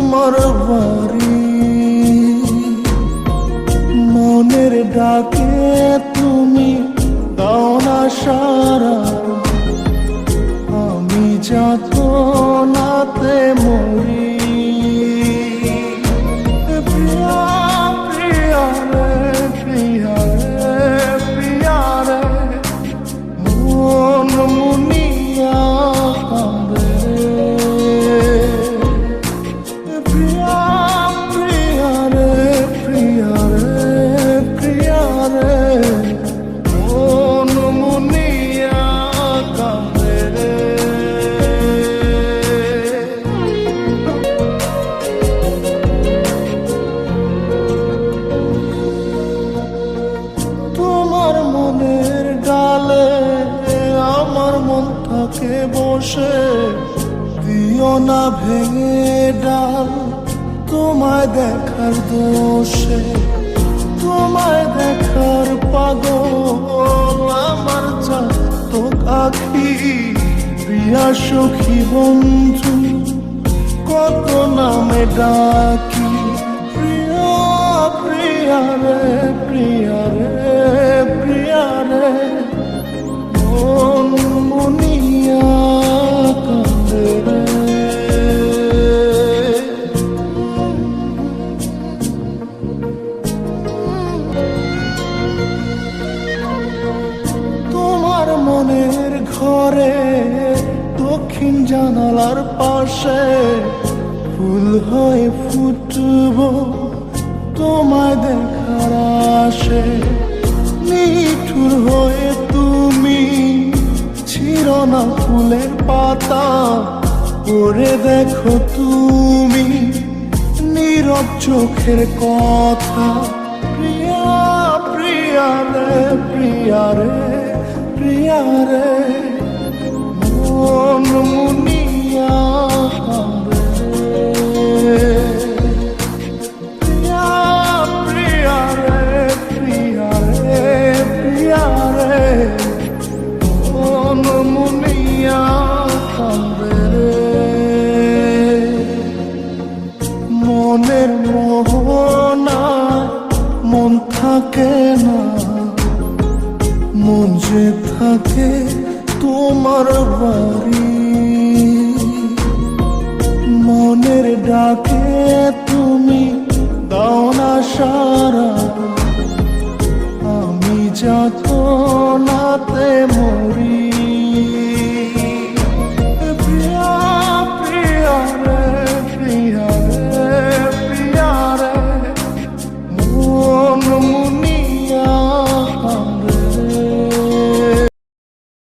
তোমার বাড়ি, মনের ডাকে তুমি দাও না সারা, আমি যাত নাতে মরি। প্রিয়া প্রিয়া রে, প্রিয়া রে, প্রিয়া রে, মন মুনিয়া কাঁদে। প্রিয়া প্রিয়া রে, প্রিয়া রে, প্রিয়া রে, মন মুনিয়া কাঁদে রে। তোমার মনের ডালে আমার মন থাকে বসে, দিও না ভেঙে ডাল তোমায় দেখার দোষে। তোমায় দেখার পাগল আমার চাতক আখি, প্রিয়া সখী বন্ধু কত নামে ডাকি। প্রিয়া প্রিয়া রে, প্রিয়া রে, প্রিয়া রে, মন মুনিয়া কাঁদে রে। তোমার মনের ঘরে দক্ষিণ জানালার পাশে ফুল হয়ে ফুটব তোমায় দেখার আশে। নিঠুর হয়ে তুমি ছিঁড়ো না ফুলের পাতা, পড়ে দেখো তুমি নীরব চোখের কথা। প্রিয়া প্রিয়া রে, প্রিয়া রে, প্রিয়া রে, মন মুনিয়া